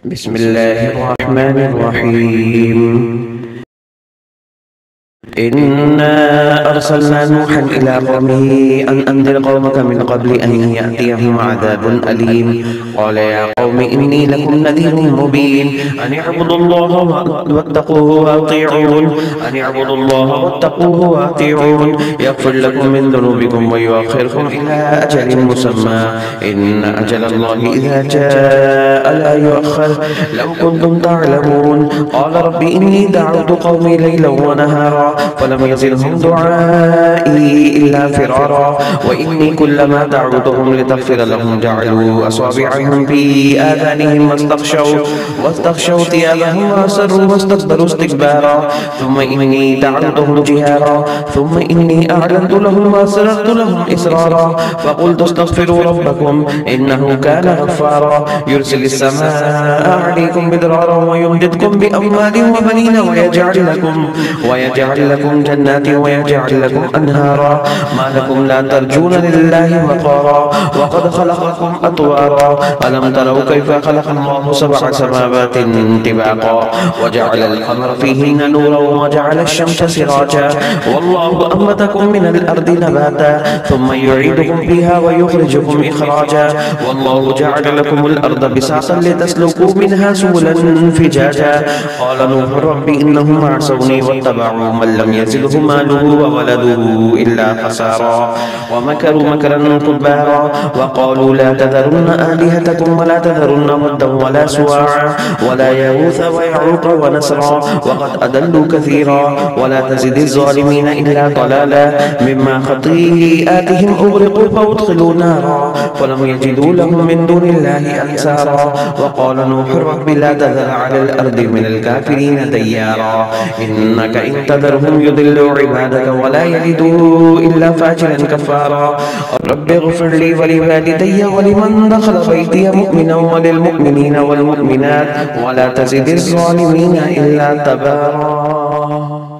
بسم الله الرحمن الرحيم. إنا أرسلنا نوحا إلى قومه أن أنذر قومك من قبل أن يأتيهم عذاب أليم. قال يا قوم إني لكم نذير مبين أن اعبدوا الله واتقوه وأطيعون يغفر لكم من ذنوبكم ويؤخركم إلى أجل مسمى إن أجل الله إذا جاء لا يؤخر لو كنتم تعلمون. قال رب إني دعوت قومي ليلا ونهارا فلم يزدهم دعائي إلا فرارا وإني كلما دعوتهم لتغفر لهم جعلوا أصابعهم في آذانهم واستغشوا ثيابهم وأسروا واستكبروا استكبارا ثم إني دعوتهم جهارا ثم إني أعلنت لهم وأسررت لهم إسرارا فقلت استغفروا ربكم إنه كان غفارا يرسل السماء عليكم مدرارا ويمددكم بأموال وبنين ويجعل لكم جنات ويجعل لكم أنهارا ما لكم لا ترجون لله وقارا وقد خلقكم أطوارا ألم تروا كيف خلق الله سبع سماوات طباقا وجعل القمر فيهن نورا وجعل الشمس سراجا والله أنبتكم من الأرض نباتا ثم يعيدكم فيها ويخرجكم إخراجا والله جعل لكم الأرض بساطا لتسلكوا منها سبلا فجاجا. قال نوح رب إنهم عصوني واتبعوا من لم يزده ماله وولده إلا خسارا ومكروا مكرا كبارا وقالوا لا تذرن آلهتكم ولا تذرن ودا ولا سواعا ولا يغوث ويعوق ونسرا وقد أضلوا كثيرا ولا تزد الظالمين إلا ضلالا مما خطيئاتهم أغرقوا فأدخلوا نارا فلم يجدوا لهم من دون الله أنصارا. وقال نوح رب لا تذر على الأرض من الكافرين ديارا إنك إن تذرهم يضلوا عبادك ولا يلدوا إلا فاجرا كفارا. رب اغفر لي ولوالدي ولمن دخل بيتي مؤمنا وللمؤمنين والمؤمنات ولا تزد الظالمين إلا تبارا.